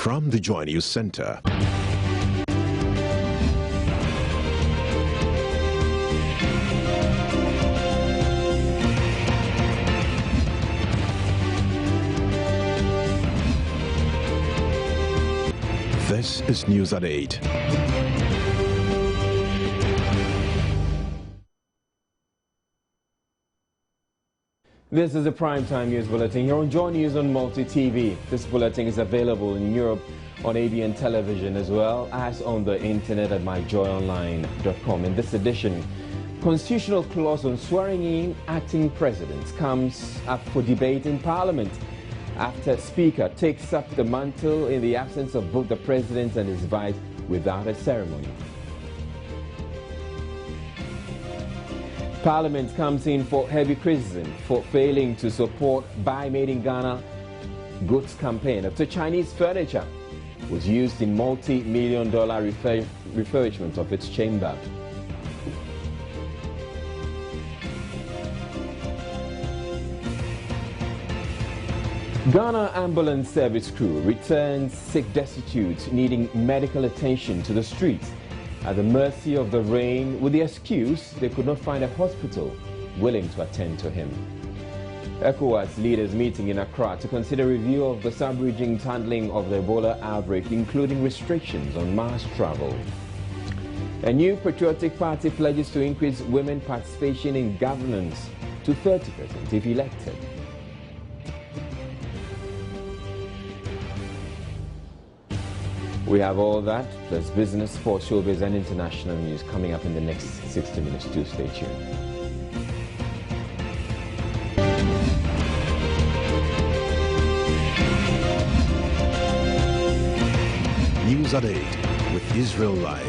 From the Joy News Center. This is News at 8. This is the Primetime News Bulletin here on Joy News on Multi TV. This bulletin is available in Europe on ABN television as well as on the internet at myjoyonline.com. In this edition, constitutional clause on swearing in acting presidents comes up for debate in Parliament after Speaker takes up the mantle in the absence of both the President and his vice without a ceremony. Parliament comes in for heavy criticism for failing to support Buy Made in Ghana goods campaign after Chinese furniture was used in multi-million-dollar refurbishment of its chamber. Ghana ambulance service crew returns sick destitute needing medical attention to the streets at the mercy of the rain with the excuse they could not find a hospital willing to attend to him. ECOWAS leaders meeting in Accra to consider review of the sub-region's handling of the Ebola outbreak, including restrictions on mass travel. A new patriotic party pledges to increase women participation in governance to 30% if elected. We have all that, plus business, sports, showbiz, and international news coming up in the next 60 minutes. Do stay tuned. News at 8 with Israel Lai.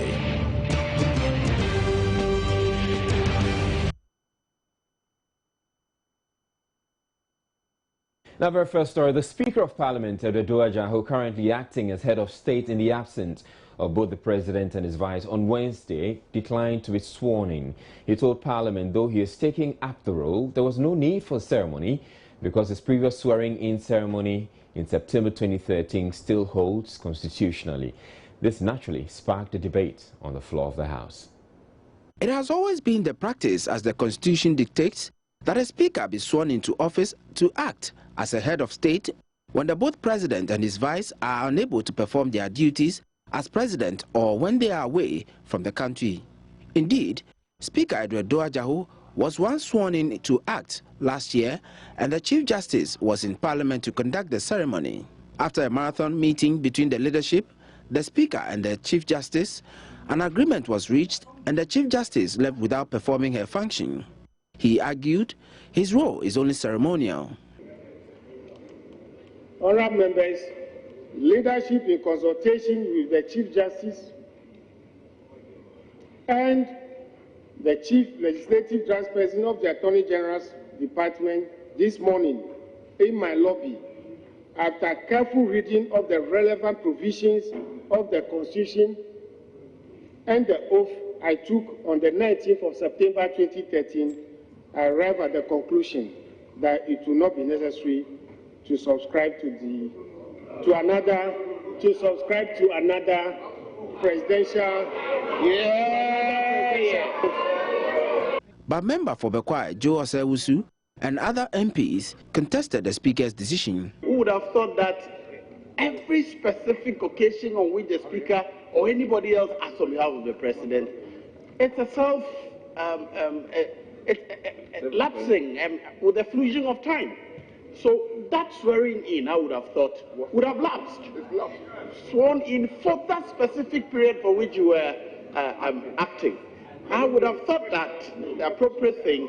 Now, very first story, the Speaker of Parliament, Edward Ajaho, currently acting as head of state in the absence of both the President and his vice, on Wednesday declined to be sworn in. He told Parliament, though he is taking up the role, there was no need for a ceremony because his previous swearing-in ceremony in September 2013 still holds constitutionally. This naturally sparked a debate on the floor of the House. It has always been the practice, as the Constitution dictates, that a Speaker be sworn into office to act as a head of state when both President and his vice are unable to perform their duties as President or when they are away from the country. Indeed, Speaker Edward Ajaho was once sworn in to act last year, and the Chief Justice was in Parliament to conduct the ceremony. After a marathon meeting between the leadership, the Speaker and the Chief Justice, an agreement was reached and the Chief Justice left without performing her function. He argued his role is only ceremonial. Honourable members, leadership in consultation with the Chief Justice and the Chief Legislative Branch President of the Attorney General's Department this morning in my lobby, after careful reading of the relevant provisions of the Constitution and the oath I took on the 19th of September 2013, I arrived at the conclusion that it will not be necessary to subscribe to another presidential. But member for Bekwai, Joe Osei and other MPs contested the Speaker's decision. Who would have thought that every specific occasion on which the Speaker or anybody else acts on behalf of the President, it's a lapsing with the flution of time. So that swearing in, I would have thought, would have lapsed. Sworn in for that specific period for which you were acting. I would have thought that the appropriate thing,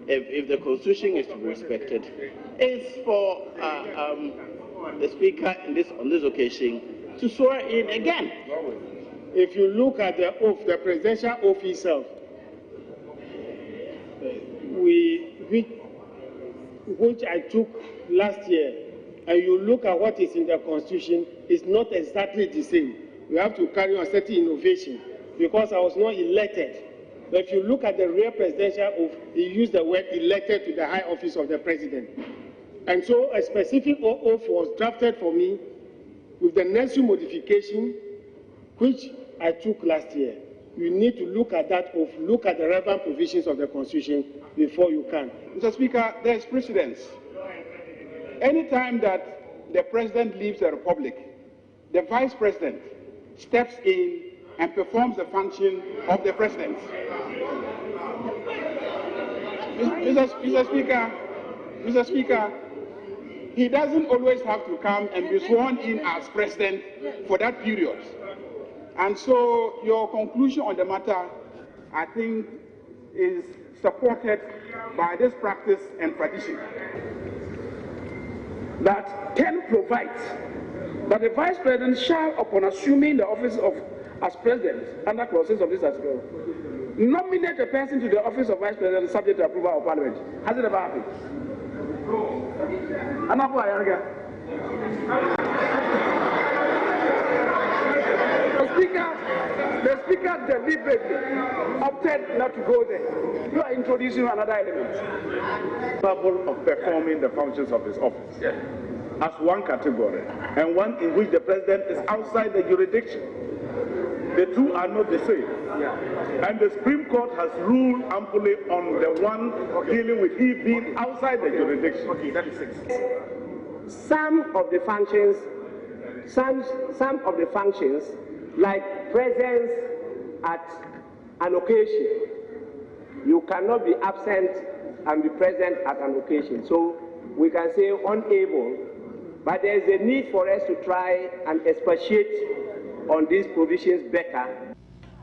if the Constitution is to be respected, is for the Speaker on this occasion to swear in again. If you look at the oath, the presidential oath itself, which I took last year, and you look at what is in the Constitution, it's not exactly the same. We have to carry on certain innovation because I was not elected. But if you look at the real presidential oath, he used the word elected to the high office of the President. And so a specific oath was drafted for me with the necessary modification, which I took last year. You need to look at that, or look at the relevant provisions of the Constitution before you can. Mr. Speaker, there is precedence. Anytime that the president leaves the republic, the vice president steps in and performs the function of the president. Mr. Speaker, he doesn't always have to come and be sworn in as president for that period. And so your conclusion on the matter, I think, is supported by this practice and tradition. That 10 provides that the vice president shall, upon assuming the office of as president, under clauses of this article, nominate a person to the office of vice president subject to approval of parliament. Has it ever happened? The speaker deliberately opted not to go there. You are introducing another element. Capable of performing the functions of his office as one category, and one in which the president is outside the jurisdiction. The two are not the same. And the Supreme Court has ruled amply on the one dealing with he being outside the jurisdiction. Okay, that is 6. Some of the functions, like presence at an occasion, you cannot be absent and be present at an occasion. So we can say unable, but there is a need for us to try and expatiate on these provisions better.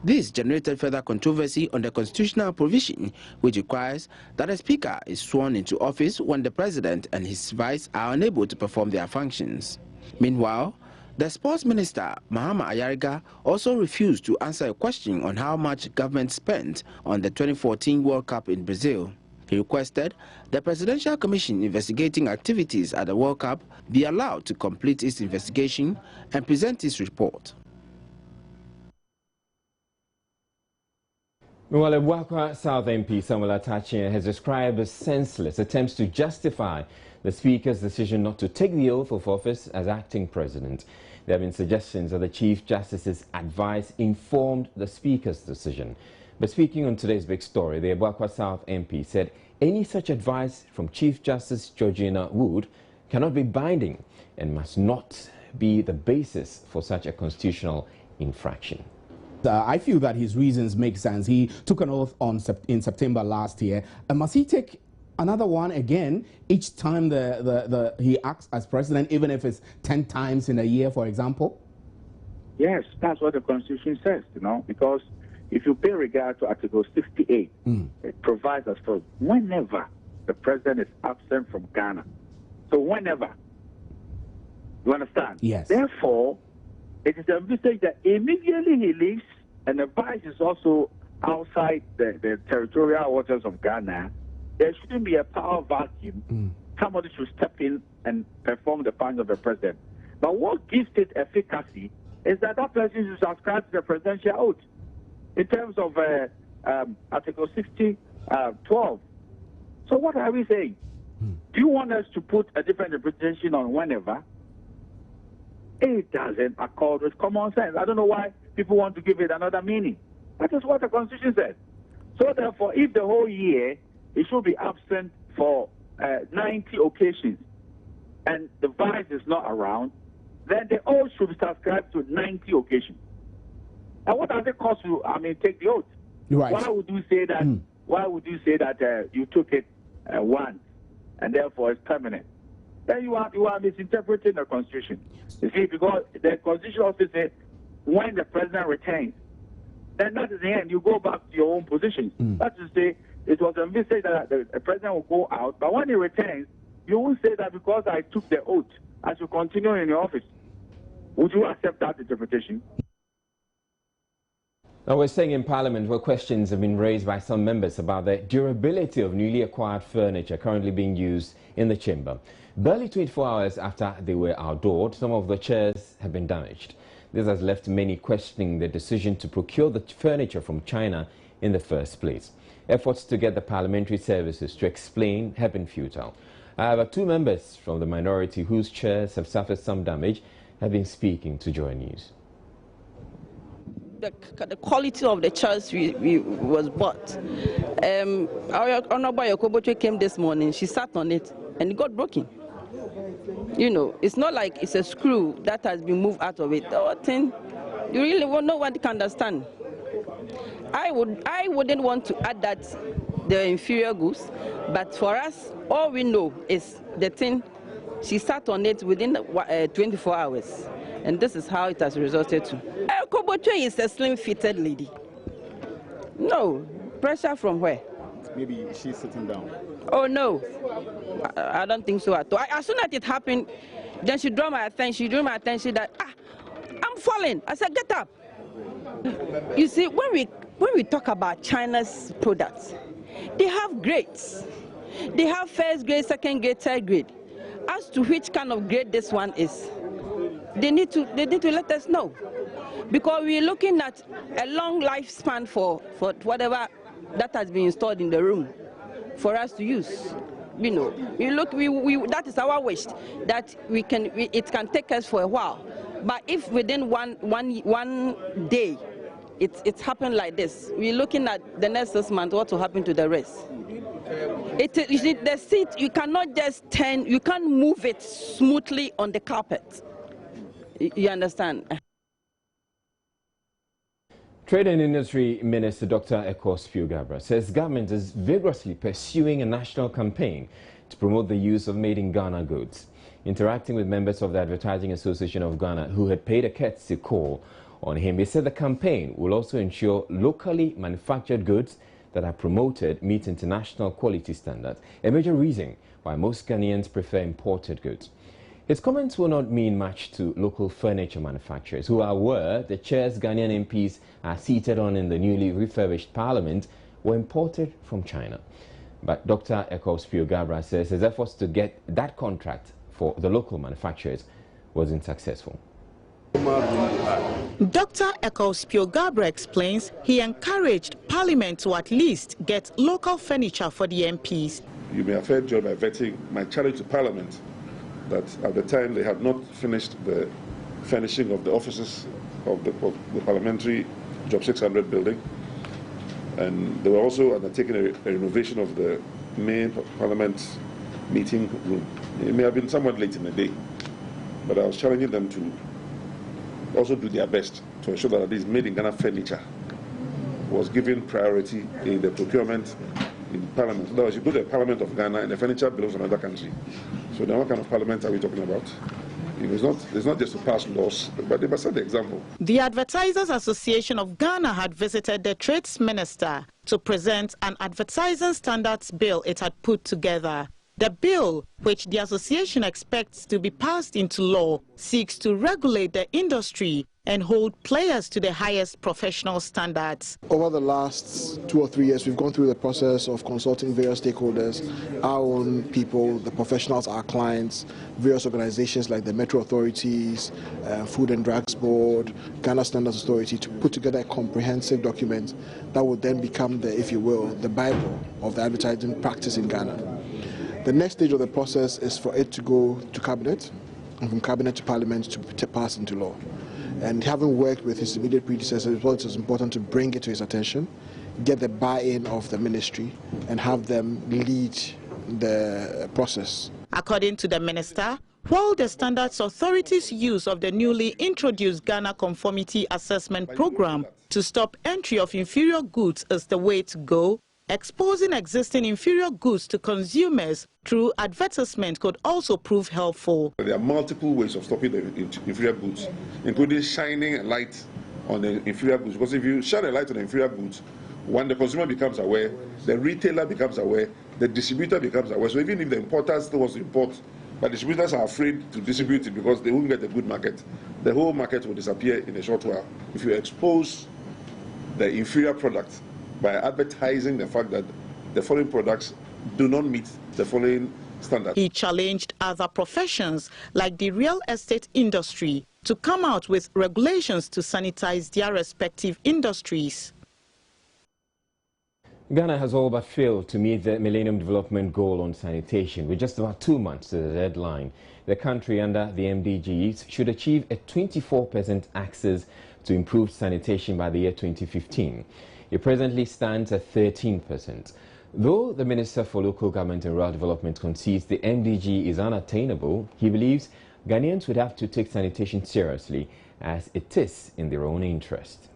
This generated further controversy on the constitutional provision which requires that a speaker is sworn into office when the president and his vice are unable to perform their functions. Meanwhile, the sports minister, Barima Osei Asare, also refused to answer a question on how much government spent on the 2014 World Cup in Brazil. He requested the Presidential Commission investigating activities at the World Cup be allowed to complete its investigation and present its report. Meanwhile, Ebuakwa South MP Samuel Atachin has described as senseless attempts to justify the Speaker's decision not to take the oath of office as acting president. There have been suggestions that the Chief Justice's advice informed the Speaker's decision. But speaking on today's big story, the Ebuakwa South MP said any such advice from Chief Justice Georgina Wood cannot be binding and must not be the basis for such a constitutional infraction. I feel that his reasons make sense. He took an oath in September last year. Must he take another one again each time he acts as president, even if it's 10 times in a year, for example? Yes, that's what the Constitution says, because if you pay regard to Article 68, it provides us for whenever the president is absent from Ghana. So whenever. You understand? Yes. Therefore, it is envisaged that immediately he leaves and the vice is also outside the territorial waters of Ghana, there shouldn't be a power vacuum. Somebody should step in and perform the function of the president. But what gives it efficacy is that person should subscribe to the presidential oath in terms of Article 60, 12. So what are we saying? Do you want us to put a different interpretation on whenever? It doesn't accord with common sense. I don't know why people want to give it another meaning. That is what the Constitution says. So therefore, if the whole year it should be absent for 90 occasions and the vice is not around, then they all should be subscribed to 90 occasions. And what does it cost to, take the oath? Right. Why would you say that? Why would you say that you took it once and therefore it's permanent? Then you are misinterpreting the Constitution. You see, because the Constitution also says when the president returns, then that is the end. You go back to your own position. That's to say, it was envisaged that the president will go out, but when he returns, you won't say that because I took the oath, I should continue in the office. Would you accept that interpretation? Now, we're saying in Parliament where questions have been raised by some members about the durability of newly acquired furniture currently being used in the chamber. Barely 24 hours after they were outdoored, some of the chairs have been damaged. This has left many questioning the decision to procure the furniture from China in the first place. Efforts to get the parliamentary services to explain have been futile. However, two members from the minority whose chairs have suffered some damage had been speaking to Joy News. The quality of the chairs we was bought. Our Honorable Yakoboche came this morning. She sat on it and it got broken. You know, it's not like it's a screw that has been moved out of it. The whole thing, you really won't know what you can understand. I wouldn't want to add that the inferior goods, but for us, all we know is the thing. She sat on it within 24 hours, and this is how it has resulted to. Koboche is a slim-fitted lady. No, pressure from where? Maybe she's sitting down. Oh no, I don't think so at all. As soon as it happened, then she drew my attention. She drew my attention that I'm falling. I said, get up. You see, when we talk about China's products, they have grades. They have first grade, second grade, third grade. As to which kind of grade this one is, they need to let us know, because we're looking at a long lifespan for whatever that has been installed in the room for us to use. You know, that is our wish, that it can take us for a while. But if within one day it's happened like this, we're looking at the next 6 months what will happen to the rest. You see, the seat, you cannot just turn, you can't move it smoothly on the carpet. You understand? Trade and Industry Minister Dr. Ekos Fiogabra says government is vigorously pursuing a national campaign to promote the use of made-in-Ghana goods. Interacting with members of the Advertising Association of Ghana who had paid a courtesy call on him, he said the campaign will also ensure locally manufactured goods that are promoted meet international quality standards, a major reason why most Ghanaians prefer imported goods. His comments will not mean much to local furniture manufacturers who are aware the chairs Ghanaian MPs are seated on in the newly refurbished parliament were imported from China. But Dr. Ekos Fiogabra says his efforts to get that contract for the local manufacturers wasn't successful. Dr. Ekos Fiogabra explains he encouraged Parliament to at least get local furniture for the MPs. You may have heard, Joy, by vetting my challenge to Parliament that at the time they had not finished the furnishing of the offices of the Parliamentary Job 600 building, and they were also undertaking a renovation of the main Parliament meeting room. It may have been somewhat late in the day, but I was challenging them to also do their best to ensure that this made-in-Ghana furniture was given priority in the procurement in Parliament. Otherwise, you go to the Parliament of Ghana and the furniture belongs to another country. So then what kind of parliament are we talking about? It's not just to pass laws, but they must set the example. The Advertisers Association of Ghana had visited the Trades Minister to present an advertising standards bill it had put together. The bill, which the association expects to be passed into law, seeks to regulate the industry and hold players to the highest professional standards. Over the last 2 or 3 years, we've gone through the process of consulting various stakeholders, our own people, the professionals, our clients, various organizations like the Metro Authorities, Food and Drugs Board, Ghana Standards Authority, to put together a comprehensive document that would then become the, if you will, the Bible of the advertising practice in Ghana. The next stage of the process is for it to go to Cabinet, and from Cabinet to Parliament to pass into law. And having worked with his immediate predecessors, it was important to bring it to his attention, get the buy-in of the ministry, and have them lead the process. According to the minister, while the Standards Authority's use of the newly introduced Ghana Conformity Assessment Program to stop entry of inferior goods is the way to go, exposing existing inferior goods to consumers through advertisement could also prove helpful. There are multiple ways of stopping the inferior goods, including shining a light on the inferior goods. Because if you shine a light on the inferior goods, when the consumer becomes aware, the retailer becomes aware, the distributor becomes aware. So even if the importer still wants to import, but distributors are afraid to distribute it because they won't get a good market, the whole market will disappear in a short while. If you expose the inferior product by advertising the fact that the foreign products do not meet the foreign standards. He challenged other professions like the real estate industry to come out with regulations to sanitize their respective industries. Ghana has all but failed to meet the Millennium Development Goal on sanitation with just about 2 months to the deadline. The country under the MDGs should achieve a 24% access to improved sanitation by the year 2015. It presently stands at 13%. Though the Minister for Local Government and Rural Development concedes the MDG is unattainable, he believes Ghanaians would have to take sanitation seriously as it is in their own interest.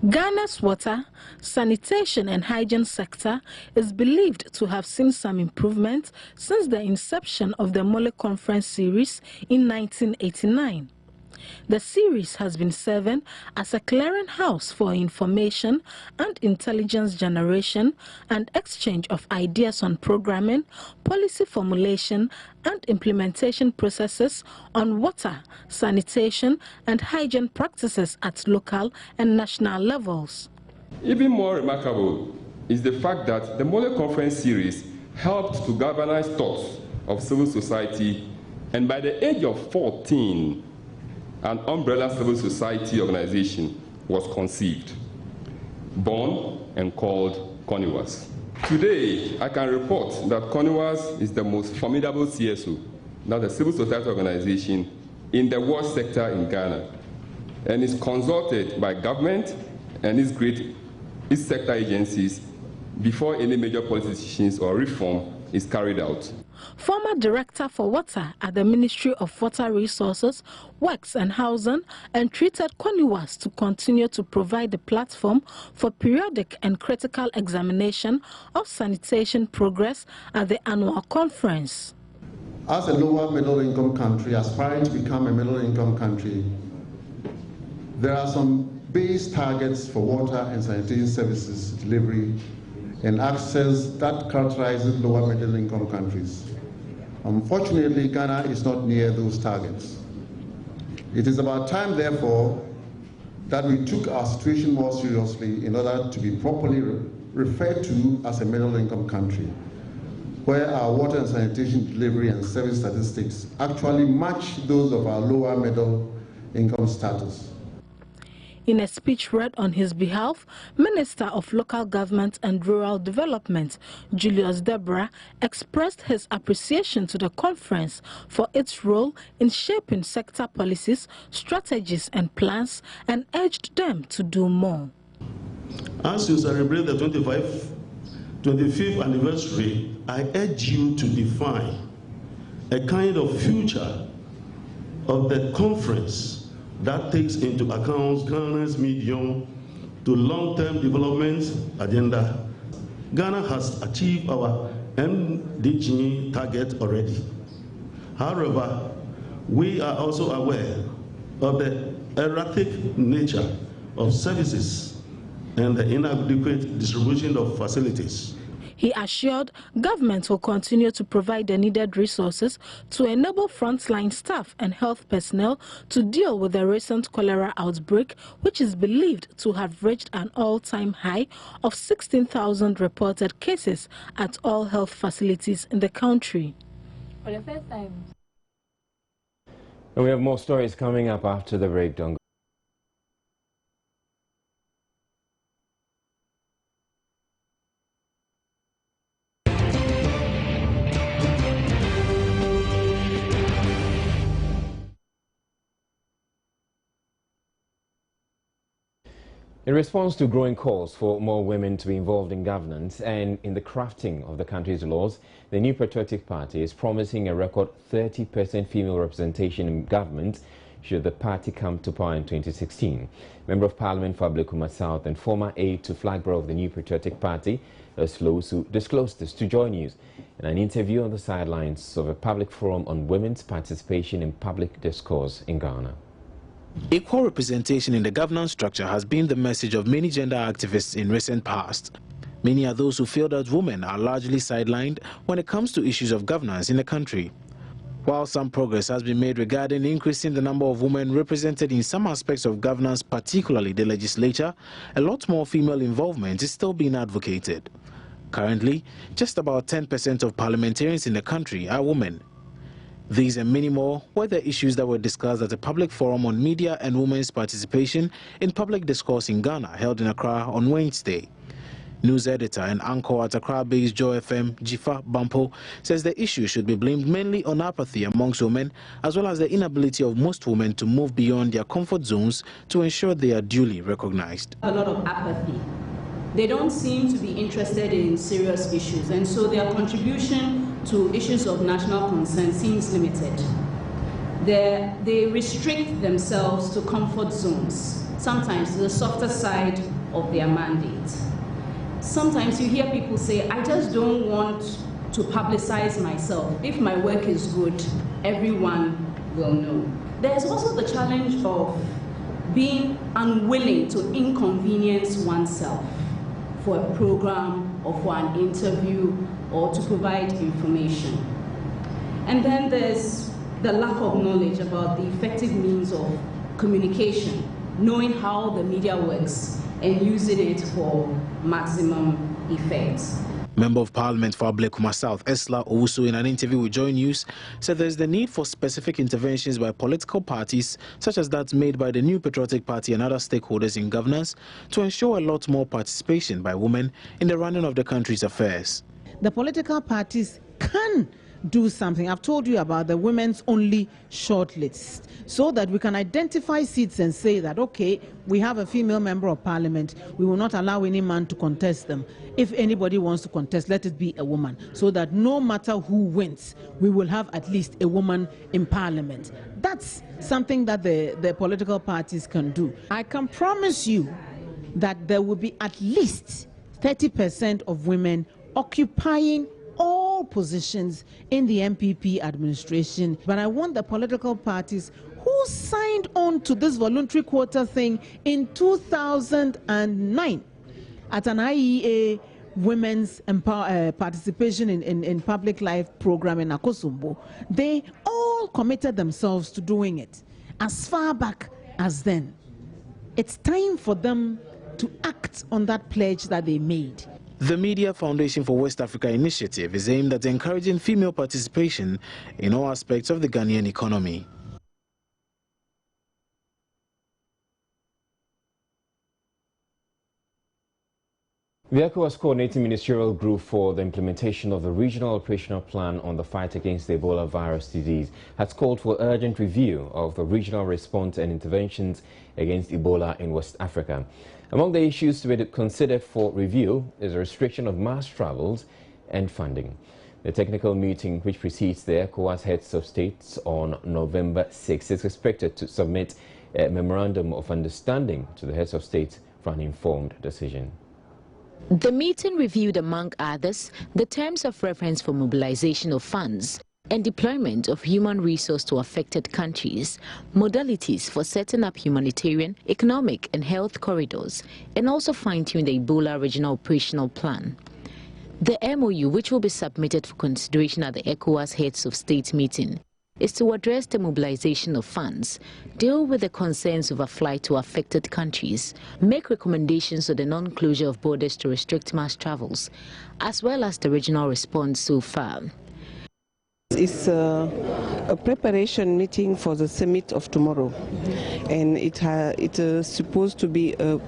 Ghana's water, sanitation and hygiene sector is believed to have seen some improvement since the inception of the Mole Conference series in 1989. The series has been serving as a clearinghouse for information and intelligence generation and exchange of ideas on programming, policy formulation and implementation processes on water, sanitation and hygiene practices at local and national levels. Even more remarkable is the fact that the Mole Conference series helped to galvanize thoughts of civil society, and by the age of 14, an umbrella civil society organization was conceived, born and called CONIWAS. Today, I can report that CONIWAS is the most formidable CSO, that's a civil society organization, in the water sector in Ghana, and is consulted by government and its sector agencies before any major policy decisions or reform is carried out. Former Director for Water at the Ministry of Water Resources, Works and Housing entreated CONIWAS to continue to provide a platform for periodic and critical examination of sanitation progress at the annual conference. As a lower middle income country aspiring to become a middle income country, there are some base targets for water and sanitation services delivery and access that characterizes lower middle income countries. Unfortunately, Ghana is not near those targets. It is about time, therefore, that we took our situation more seriously in order to be properly referred to as a middle income country, where our water and sanitation delivery and service statistics actually match those of our lower middle income status. In a speech read on his behalf, Minister of Local Government and Rural Development, Julius Deborah, expressed his appreciation to the conference for its role in shaping sector policies, strategies and plans, and urged them to do more. As you celebrate the 25th anniversary, I urge you to define a kind of future of the conference that takes into account Ghana's medium to long-term development agenda. Ghana has achieved our MDG target already. However, we are also aware of the erratic nature of services and the inadequate distribution of facilities. He assured government will continue to provide the needed resources to enable frontline staff and health personnel to deal with the recent cholera outbreak, which is believed to have reached an all-time high of 16,000 reported cases at all health facilities in the country. For the first time. And we have more stories coming up after the break. Don't go. In response to growing calls for more women to be involved in governance and in the crafting of the country's laws, the New Patriotic Party is promising a record 30% female representation in government should the party come to power in 2016. Member of Parliament for Ablekuma South and former aide to flag bearer of the New Patriotic Party, Slosu, disclosed this to Joy News in an interview on the sidelines of a public forum on women's participation in public discourse in Ghana. Equal representation in the governance structure has been the message of many gender activists in recent past. Many are those who feel that women are largely sidelined when it comes to issues of governance in the country. While some progress has been made regarding increasing the number of women represented in some aspects of governance, particularly the legislature, a lot more female involvement is still being advocated. Currently, just about 10% of parliamentarians in the country are women. These and many more were the issues that were discussed at a public forum on media and women's participation in public discourse in Ghana held in Accra on Wednesday. News editor and anchor at Accra-based Joy FM, Jifa Bampo, says the issue should be blamed mainly on apathy amongst women, as well as the inability of most women to move beyond their comfort zones to ensure they are duly recognized. A lot of apathy. They don't seem to be interested in serious issues, and so their contribution to issues of national concern seems limited. They restrict themselves to comfort zones, sometimes the softer side of their mandate. Sometimes you hear people say, I just don't want to publicize myself. If my work is good, everyone will know. There's also the challenge of being unwilling to inconvenience oneself for a program or for an interview or to provide information. And then there's the lack of knowledge about the effective means of communication, knowing how the media works and using it for maximum effect. Member of Parliament for Ablekuma South, Esla Owusu, in an interview with Joy News, said there is the need for specific interventions by political parties, such as that made by the New Patriotic Party and other stakeholders in governance, to ensure a lot more participation by women in the running of the country's affairs. The political parties can do something. I've told you about the women's only shortlist, so that we can identify seats and say that, okay, we have a female member of parliament, we will not allow any man to contest them. If anybody wants to contest, let it be a woman, so that no matter who wins, we will have at least a woman in parliament. That's something that the political parties can do. I can promise you that there will be at least 30% of women occupying all positions in the MPP administration. But I want the political parties who signed on to this voluntary quota thing in 2009 at an IEA women's participation in public life program in Akosombo. They all committed themselves to doing it as far back as then. It's time for them to act on that pledge that they made. The Media Foundation for West Africa initiative is aimed at encouraging female participation in all aspects of the Ghanaian economy. The ECOWAS Coordinating Ministerial Group for the implementation of the Regional Operational Plan on the fight against the Ebola virus disease has called for urgent review of the regional response and interventions against Ebola in West Africa. Among the issues to be considered for review is a restriction of mass travels and funding. The technical meeting, which precedes the ECOWAS heads of states on November 6, is expected to submit a memorandum of understanding to the heads of state for an informed decision. The meeting reviewed, among others, the terms of reference for mobilization of funds and deployment of human resource to affected countries, modalities for setting up humanitarian, economic and health corridors, and also fine-tune the Ebola Regional Operational Plan. The MOU, which will be submitted for consideration at the ECOWAS Heads of State meeting, is to address the mobilization of funds, deal with the concerns of a flight to affected countries, make recommendations on the non-closure of borders to restrict mass travels, as well as the regional response so far. It's a preparation meeting for the summit of tomorrow, and it is supposed to be a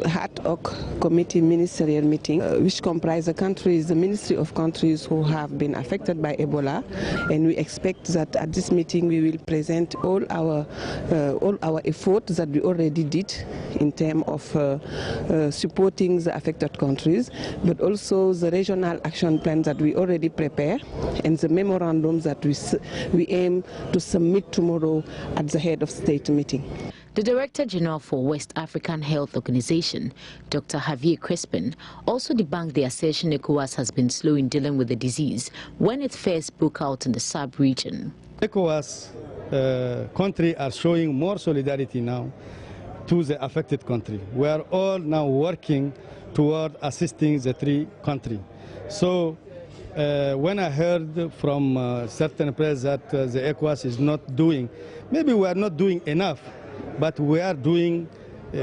ad hoc committee ministerial meeting which comprises the countries, the ministry of countries who have been affected by Ebola, and we expect that at this meeting we will present all our efforts that we already did in terms of supporting the affected countries, but also the regional action plans that we already prepare and the memorandums that we aim to submit tomorrow at the head of state meeting. The Director General for West African Health Organization, Dr. Javier Crespin, also debunked the assertion ECOWAS has been slow in dealing with the disease when it first broke out in the sub-region. ECOWAS countries are showing more solidarity now to the affected country. We are all now working toward assisting the three countries. So when I heard from certain press that the ECOWAS is not doing, maybe we are not doing enough, but we are doing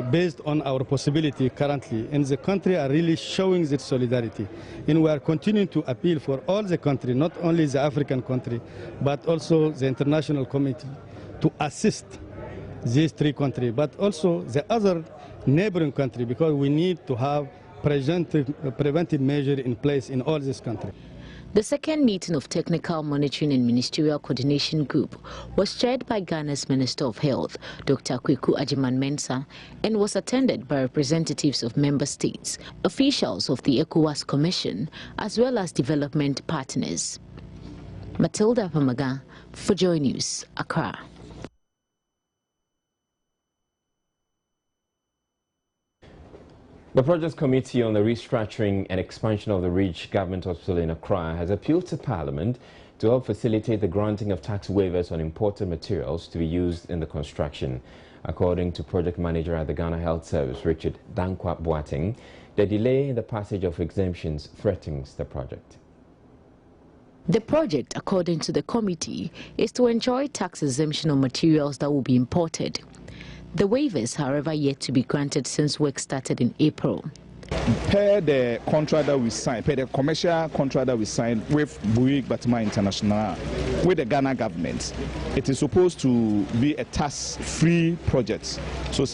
based on our possibility currently. And the country are really showing that solidarity. And we are continuing to appeal for all the country, not only the African country, but also the international community to assist these three countries, but also the other neighboring country, because we need to have preventive measure in place in all this country. The second meeting of Technical Monitoring and Ministerial Coordination Group was chaired by Ghana's Minister of Health, Dr. Kweku Agyeman-Mensah, and was attended by representatives of member states, officials of the ECOWAS Commission, as well as development partners. Matilda Pamaga, for Joy News, Accra. The Projects Committee on the Restructuring and Expansion of the Ridge Government Hospital in Accra has appealed to Parliament to help facilitate the granting of tax waivers on imported materials to be used in the construction. According to Project Manager at the Ghana Health Service, Richard Dankwa Boateng, the delay in the passage of exemptions threatens the project. The project, according to the committee, is to enjoy tax exemption on materials that will be imported. The waivers, however, yet to be granted since work started in April. Per the contract that we signed, per the commercial contract that we signed with Bouygues Bâtiment International, with the Ghana government, it is supposed to be a tax-free project. So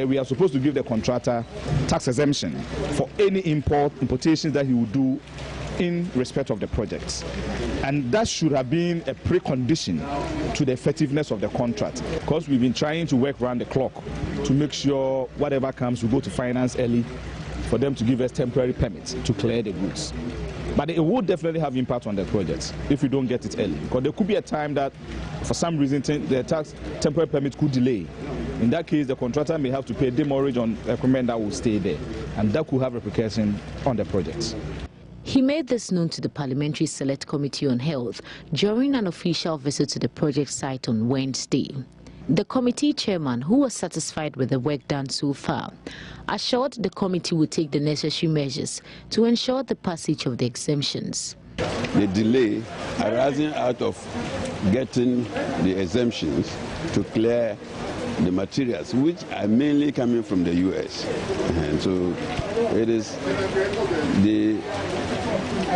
we are supposed to give the contractor tax exemption for any importations that he will do in respect of the projects. And that should have been a precondition to the effectiveness of the contract, because we've been trying to work around the clock to make sure whatever comes, we go to finance early for them to give us temporary permits to clear the goods. But it will definitely have impact on the project if we don't get it early, because there could be a time that for some reason the temporary permit could delay. In that case, the contractor may have to pay demurrage on equipment that will stay there, and that could have repercussions on the project. He made this known to the Parliamentary Select Committee on Health during an official visit to the project site on Wednesday. The committee chairman, who was satisfied with the work done so far, assured the committee would take the necessary measures to ensure the passage of the exemptions. The delay arising out of getting the exemptions to clear the materials, which are mainly coming from the U.S. And so it is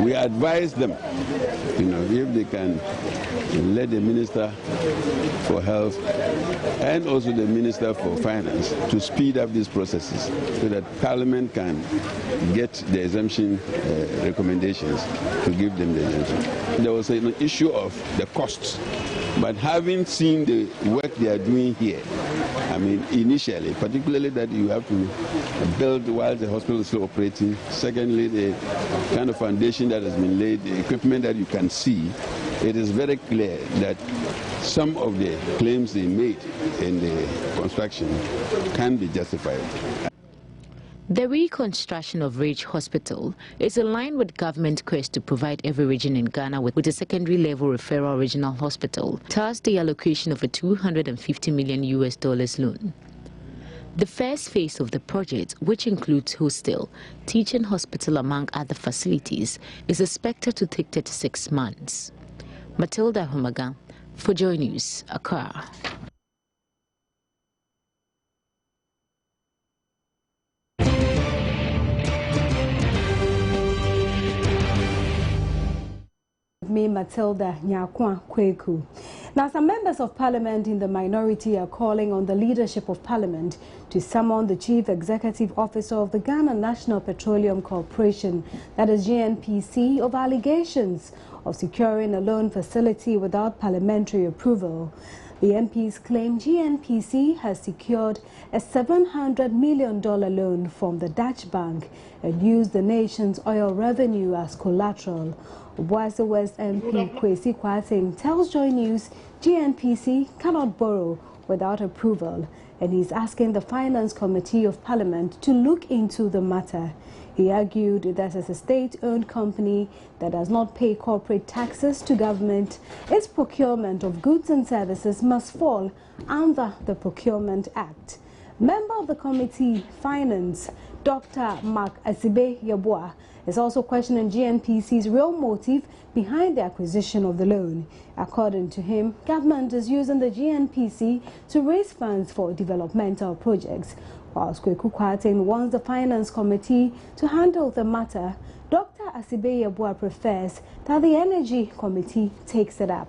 we advise them, if they can let the Minister for Health and also the Minister for Finance to speed up these processes so that Parliament can get the exemption recommendations to give them the exemption. There was an issue of the costs, but having seen the work they are doing here, I mean, initially, particularly that you have to build while the hospital is still operating. Secondly, the kind of foundation that has been laid, the equipment that you can see, it is very clear that some of the claims they made in the construction can be justified. The reconstruction of Ridge Hospital is in line with government quest to provide every region in Ghana with a secondary level referral regional hospital, thus the allocation of a $250 million loan. The first phase of the project, which includes hostel, teaching hospital among other facilities, is expected to take 36 months. Matilda Pamaga, for Joy News, Accra. Me, Matilda Nyakwa Kweku. Now, some members of parliament in the minority are calling on the leadership of parliament to summon the chief executive officer of the Ghana National Petroleum Corporation, that is GNPC, of allegations of securing a loan facility without parliamentary approval. The MPs claim GNPC has secured a $700 million loan from the Dutch bank and used the nation's oil revenue as collateral. Obuasi West MP Kwesi Kwating tells Joy News GNPC cannot borrow without approval, and he's asking the Finance Committee of Parliament to look into the matter. He argued that as a state-owned company that does not pay corporate taxes to government, its procurement of goods and services must fall under the Procurement Act. Member of the committee, Finance, Dr. Mark Asibe Yeboah, is also questioning GNPC's real motive behind the acquisition of the loan. According to him, government is using the GNPC to raise funds for developmental projects. Whilst Kweku Kwating wants the Finance Committee to handle the matter, Dr. Asibe Yeboah prefers that the Energy Committee takes it up.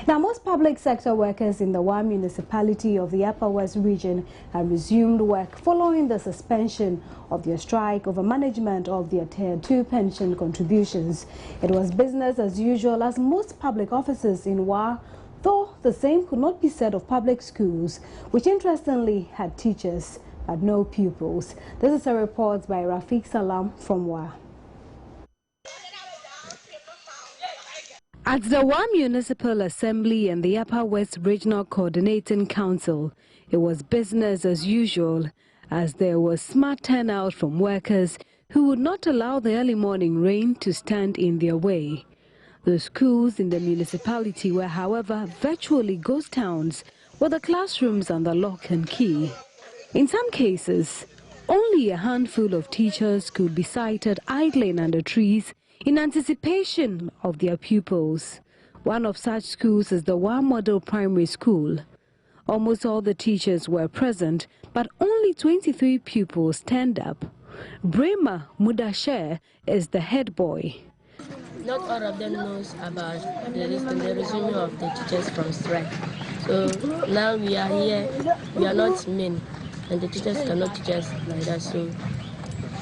Now, most public sector workers in the Wa municipality of the Upper West region have resumed work following the suspension of their strike over management of their Tier 2 pension contributions. It was business as usual as most public offices in Wa, though the same could not be said of public schools, which interestingly had teachers but no pupils. This is a report by Rafiq Salam from Wa. At the Wa Municipal Assembly and the Upper West Regional Coordinating Council, it was business as usual, as there was smart turnout from workers who would not allow the early morning rain to stand in their way. The schools in the municipality were, however, virtually ghost towns, with the classrooms under lock and key. In some cases, only a handful of teachers could be sighted idling under trees in anticipation of their pupils. One of such schools is the Wa Model Primary School. Almost all the teachers were present, but only 23 pupils turned up. Barima Osei Asare is the head boy. Not all of them knows about the resuming of the teachers from strike. So now we are here, we are not many, and the teachers cannot teach us like that, so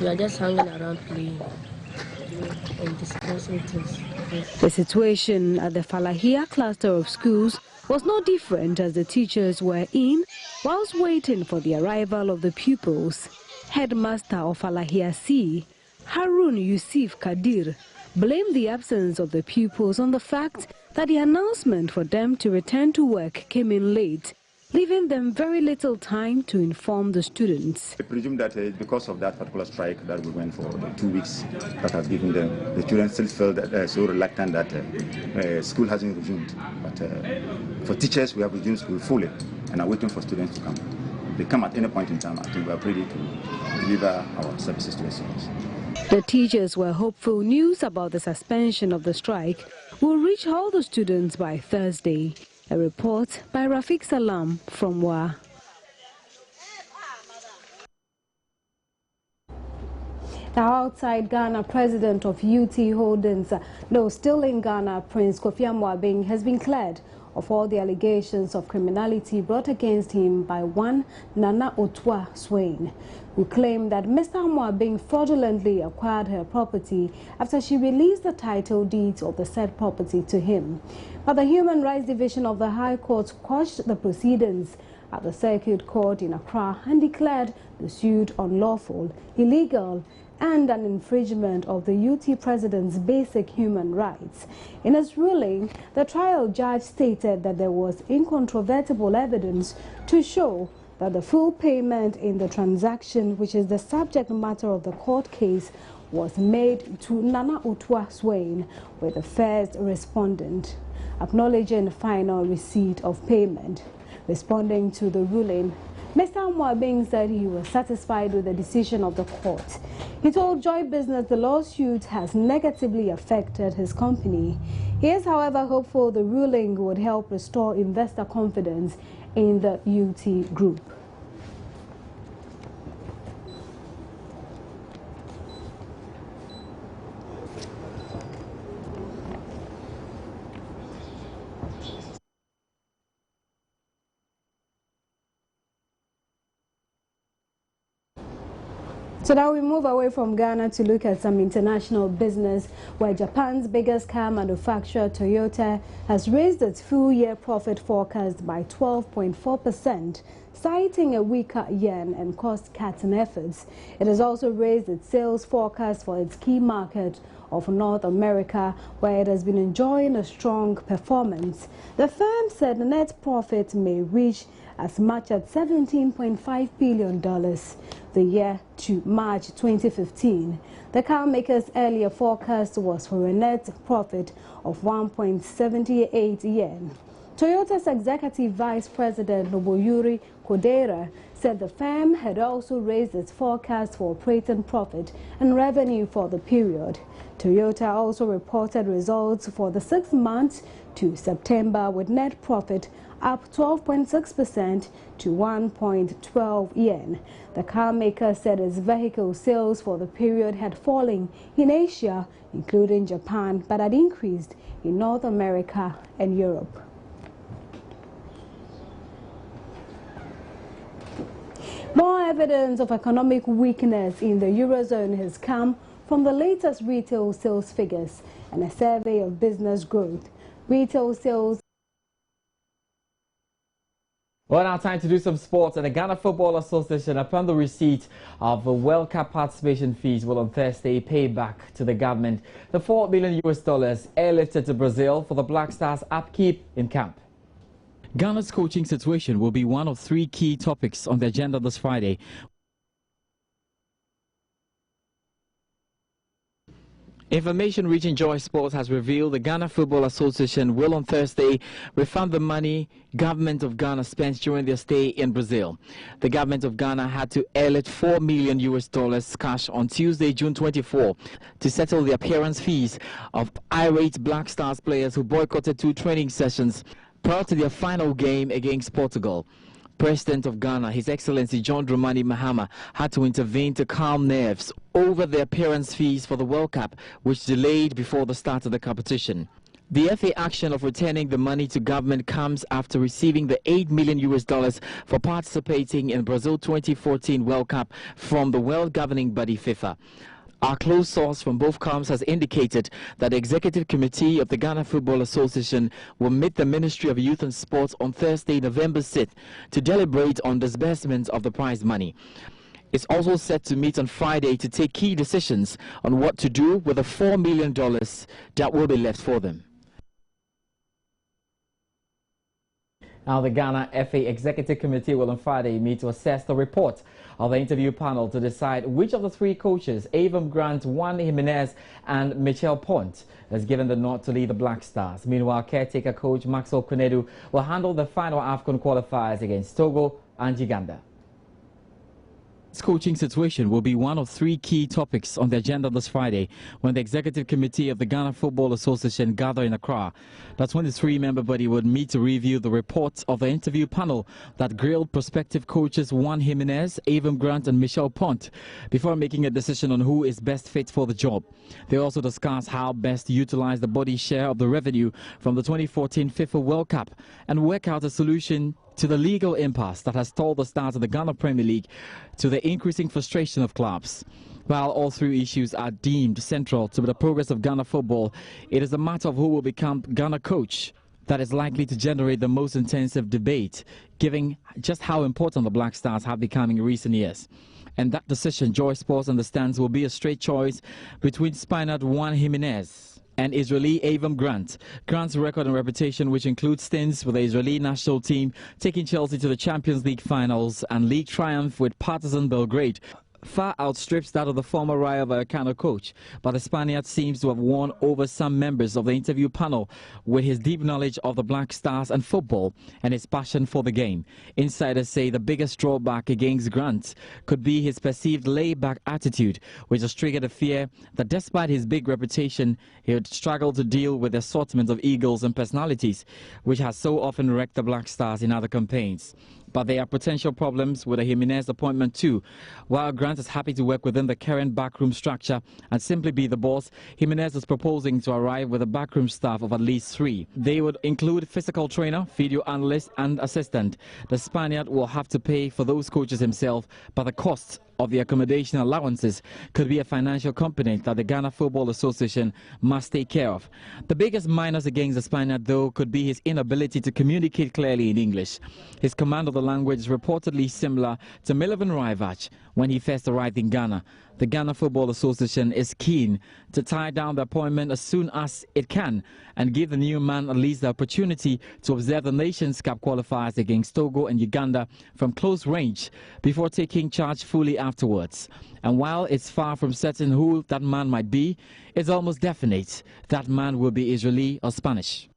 we are just hanging around playing and discussing things. The situation at the Falahia cluster of schools was no different, as the teachers were in whilst waiting for the arrival of the pupils. Headmaster of Falahia C, Harun Yusuf Kadir, blamed the absence of the pupils on the fact that the announcement for them to return to work came in late, leaving them very little time to inform the students. I presume that because of that particular strike that we went for 2 weeks that have given them, the children still felt that, so reluctant that school hasn't resumed. But for teachers, we have resumed school fully and are waiting for students to come. If they come at any point in time, I think we are ready to deliver our services to the students. The teachers were hopeful news about the suspension of the strike will reach all the students by Thursday. A report by Rafiq Salam from Wa. Now, outside Ghana, President of UT Holdings, still in Ghana, Prince Kofi Amoabeng has been cleared of all the allegations of criminality brought against him by one Nana Otwa Swain, who claimed that Mr. Amoabeng fraudulently acquired her property after she released the title deeds of the said property to him. But the Human Rights Division of the High Court quashed the proceedings at the Circuit Court in Accra and declared the suit unlawful, illegal, and an infringement of the UT President's basic human rights. In his ruling, the trial judge stated that there was incontrovertible evidence to show that the full payment in the transaction, which is the subject matter of the court case, was made to Nana Otwa Swain, with the first respondent acknowledging final receipt of payment. Responding to the ruling, Mr. Amoabeng said he was satisfied with the decision of the court. He told Joy Business the lawsuit has negatively affected his company. He is, however, hopeful the ruling would help restore investor confidence in the UT Group. So now we move away from Ghana to look at some international business, where Japan's biggest car manufacturer, Toyota, has raised its full-year profit forecast by 12.4%, citing a weaker yen and cost-cutting efforts. It has also raised its sales forecast for its key market of North America, where it has been enjoying a strong performance. The firm said the net profit may reach as much as $17.5 billion the year to March 2015. The car maker's earlier forecast was for a net profit of 1.78 yen. Toyota's executive vice president Nobuyuri Kodera said the firm had also raised its forecast for operating profit and revenue for the period. Toyota also reported results for the 6 months to September, with net profit up 12.6% to 1.12 yen. The car maker said its vehicle sales for the period had fallen in Asia, including Japan, but had increased in North America and Europe. More evidence of economic weakness in the Eurozone has come from the latest retail sales figures and a survey of business growth. Retail sales. Well, now time to do some sports. And the Ghana Football Association, upon the receipt of the World Cup participation fees, will on Thursday pay back to the government the $4 million airlifted to Brazil for the Black Stars' upkeep in camp. Ghana's coaching situation will be one of three key topics on the agenda this Friday. Information reaching Joy Sports has revealed the Ghana Football Association will on Thursday refund the money government of Ghana spent during their stay in Brazil. The government of Ghana had to airlift $4 million cash on Tuesday, June 24, to settle the appearance fees of irate Black Stars players who boycotted 2 training sessions prior to their final game against Portugal. President of Ghana, His Excellency John Dramani Mahama, had to intervene to calm nerves over the appearance fees for the World Cup, which delayed before the start of the competition. The FA action of returning the money to government comes after receiving the $8 million for participating in Brazil 2014 World Cup from the world governing body FIFA. Our close source from both camps has indicated that the Executive Committee of the Ghana Football Association will meet the Ministry of Youth and Sports on Thursday, November 6th, to deliberate on disbursement of the prize money. It's also set to meet on Friday to take key decisions on what to do with the $4 million that will be left for them. Now, the Ghana FA Executive Committee will on Friday meet to assess the report of the interview panel to decide which of the 3 coaches, Avon Grant, Juan Jimenez and Michel Pont, is given the nod to lead the Black Stars. Meanwhile, caretaker coach Maxwell Konedu will handle the final AFCON qualifiers against Togo and Uganda. This coaching situation will be one of 3 key topics on the agenda this Friday when the Executive Committee of the Ghana Football Association gather in Accra. That's when the 3-member body would meet to review the reports of the interview panel that grilled prospective coaches Juan Jimenez, Avon Grant and Michel Pont before making a decision on who is best fit for the job. They also discuss how best to utilize the body's share of the revenue from the 2014 FIFA World Cup and work out a solution to the legal impasse that has stalled the start of the Ghana Premier League, to the increasing frustration of clubs. While all 3 issues are deemed central to the progress of Ghana football, it is a matter of who will become Ghana coach that is likely to generate the most intensive debate, given just how important the Black Stars have become in recent years. And that decision, Joy Sports understands, will be a straight choice between Spaniard Juan Jimenez and Israeli Avon Grant. Grant's record and reputation, which includes stints with the Israeli national team, taking Chelsea to the Champions League finals and league triumph with Partizan Belgrade, far outstrips that of the former Rayo Vallecano coach, but the Spaniard seems to have won over some members of the interview panel with his deep knowledge of the Black Stars and football and his passion for the game. Insiders say the biggest drawback against Grant could be his perceived laid-back attitude, which has triggered a fear that despite his big reputation, he would struggle to deal with the assortment of egos and personalities, which has so often wrecked the Black Stars in other campaigns. But there are potential problems with a Jimenez appointment too. While Grant is happy to work within the current backroom structure and simply be the boss, Jimenez is proposing to arrive with a backroom staff of at least 3. They would include physical trainer, video analyst and assistant. The Spaniard will have to pay for those coaches himself, but the cost of the accommodation allowances could be a financial component that the Ghana Football Association must take care of. The biggest minus against the Spaniard, though, could be his inability to communicate clearly in English. His command of the language is reportedly similar to Milivan Rajvac when he first arrived in Ghana. The Ghana Football Association is keen to tie down the appointment as soon as it can and give the new man at least the opportunity to observe the Nations Cup qualifiers against Togo and Uganda from close range before taking charge fully afterwards. And while it's far from certain who that man might be, it's almost definite that man will be Israeli or Spanish.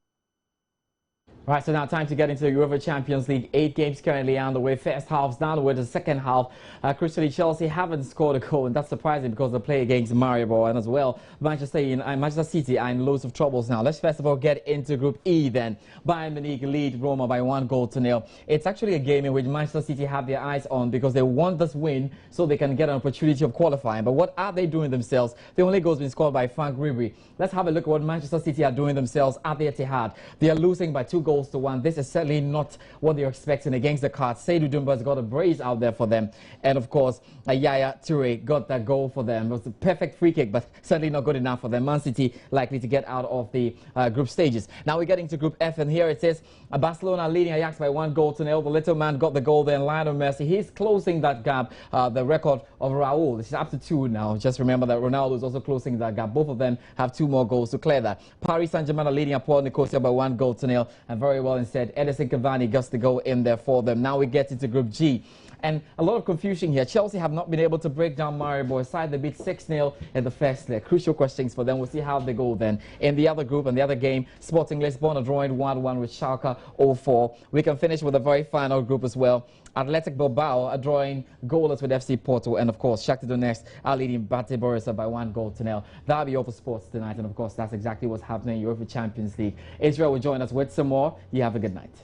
Right, so now time to get into the UEFA Champions League. 8 games currently underway. First half's down with the second half. Crucially, Chelsea haven't scored a goal, and that's surprising because they play against Maribor, and as well, Manchester City are in loads of troubles now. Let's first of all get into Group E then. Bayern Munich lead Roma by 1-0. It's actually a game in which Manchester City have their eyes on because they want this win so they can get an opportunity of qualifying. But what are they doing themselves? The only goal has been scored by Frank Ribery. Let's have a look at what Manchester City are doing themselves at the Etihad. They are losing by 2 goals 2-1. This is certainly not what they're expecting against the Cards. Seydou Dumba's got a brace out there for them. And of course, Yaya Toure got that goal for them. It was a perfect free kick, but certainly not good enough for them. Man City likely to get out of the group stages. Now we're getting to Group F, and here it is Barcelona leading Ajax by 1-0. The little man got the goal there, and Lionel Messi, he's closing that gap, the record of Raul. It's up to 2 now. Just remember that Ronaldo is also closing that gap. Both of them have 2 more goals to clear that. Paris Saint-Germain are leading Paul Nicosia by 1-0, and very well instead. Edison Cavani gets the goal in there for them. Now we get into Group G. And a lot of confusion here. Chelsea have not been able to break down Maribor side. They beat 6-0 in the first leg. Crucial questions for them. We'll see how they go then. In the other group and the other game, Sporting Lisbon are drawing 1-1 with Schalke 04. We can finish with the very final group as well. Athletic Bilbao are drawing goalless with FC Porto. And of course, Shakhtar Donetsk are leading Bate Borisov by 1-0. That'll be all for sports tonight. And of course, that's exactly what's happening in UEFA Champions League. Israel will join us with some more. You have a good night.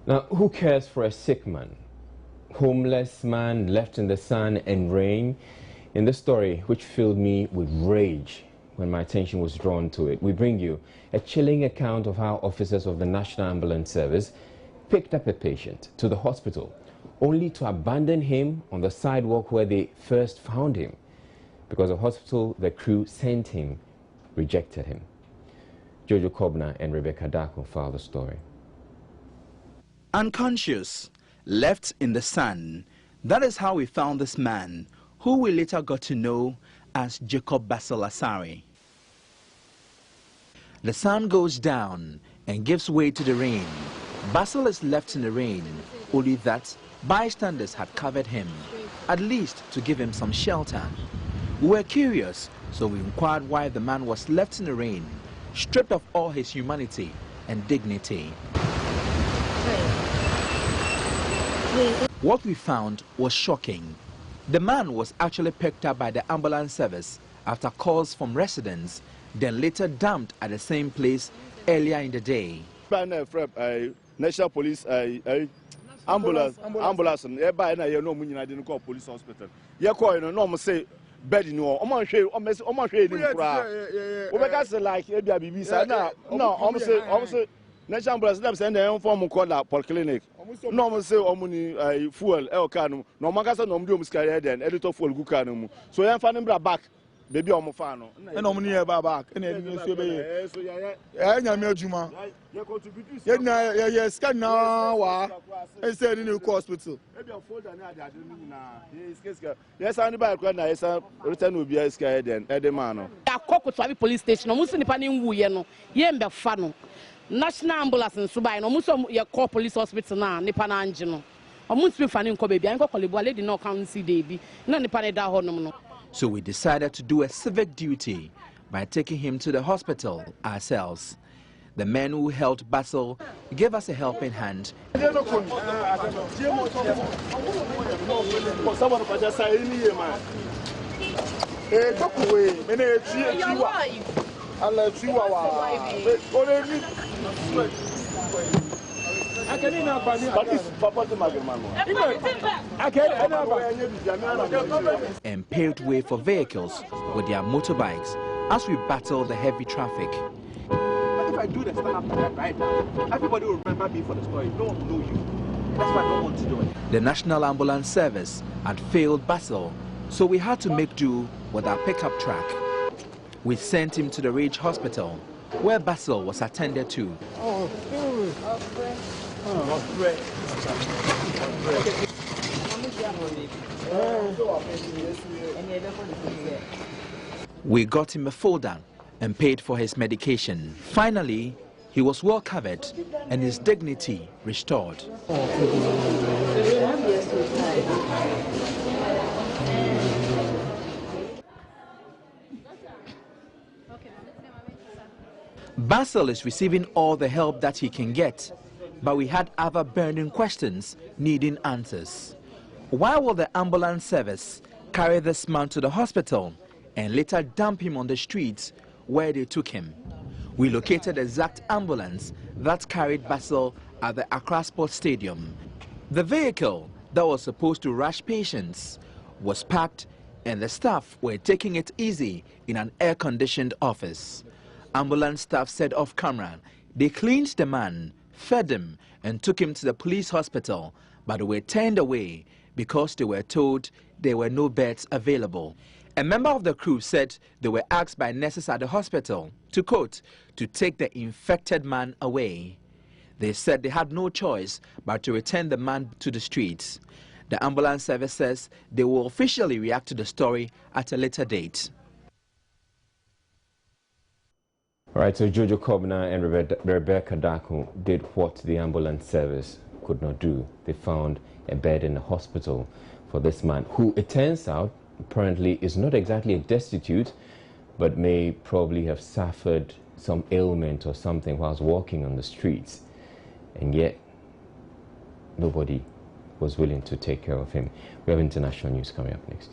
Now, who cares for a sick man? Homeless man left in the sun and rain? In this story, which filled me with rage when my attention was drawn to it, we bring you a chilling account of how officers of the National Ambulance Service picked up a patient to the hospital, only to abandon him on the sidewalk where they first found him, because the hospital the crew sent him rejected him. Jojo Kobna and Rebecca Dako filed the story. Unconscious, left in the sun. That is how we found this man, who we later got to know as Jacob Basil Asare. The sun goes down and gives way to the rain. Basil is left in the rain, only that bystanders had covered him, at least to give him some shelter. We were curious, so we inquired why the man was left in the rain, stripped of all his humanity and dignity. What we found was shocking. The man was actually picked up by the ambulance service after calls from residents, then later dumped at the same place earlier in the day. National Police ambulance everybody na you know we didn't call police hospital. You call you know say bed no omo hwe ni kura. We make say like e bia bibi say na no omo say National Ambulance dem send dem form call la polyclinic. No omo say omo ni fuel e car no. No maka say no mdi omo sky den editor fuel gu car no mu. So yan fa nbra back baby omo fa no. E no omo ni e ba back. E na ni so be ye. So ya nya me adwuma. Ye contribute. Ye na ye scan na wa. E say ni go hospital. E be folder na ade ni na. Ye scan. Yes and ba kwa na yes return obi sky den e de man no. Akoko to police station. Omo si nipa ni nwu ye no. Ye mbe fa no. National Ambulance in Subai, no muso your call police hospital na nipa na anje no. Omo ntwe fa ne nko baby, anko kolebu lady no can see debi. Na nipa ne da ho no. So we decided to do a civic duty by taking him to the hospital ourselves. The men who helped Basil gave us a helping hand. And paved way for vehicles with their motorbikes as we battle the heavy traffic. If I do the stand-up right now, everybody will remember me for the story. No one will know you. That's why I don't want to do it. The National Ambulance Service had failed Basil, so we had to make do with our pickup truck. We sent him to the Rage Hospital, where Basil was attended to. We got him a folder and paid for his medication. Finally, he was well covered and his dignity restored. Basil is receiving all the help that he can get. but we had other burning questions needing answers. Why will the ambulance service carry this man to the hospital and later dump him on the streets where they took him? We located the exact ambulance that carried Basil at the Accra Sports Stadium. The vehicle that was supposed to rush patients was packed and the staff were taking it easy in an air-conditioned office. Ambulance staff said off camera they cleaned the man, fed him and took him to the police hospital, but they were turned away because they were told there were no beds available. A member of the crew said they were asked by nurses at the hospital to, quote, to take the infected man away. They said they had no choice but to return the man to the streets. The ambulance service says they will officially react to the story at a later date. All right, so Jojo Kobna and Rebecca Daku did what the ambulance service could not do. They found a bed in the hospital for this man, who it turns out apparently is not exactly a destitute, but may probably have suffered some ailment or something whilst walking on the streets, and yet nobody was willing to take care of him. We have international news coming up next.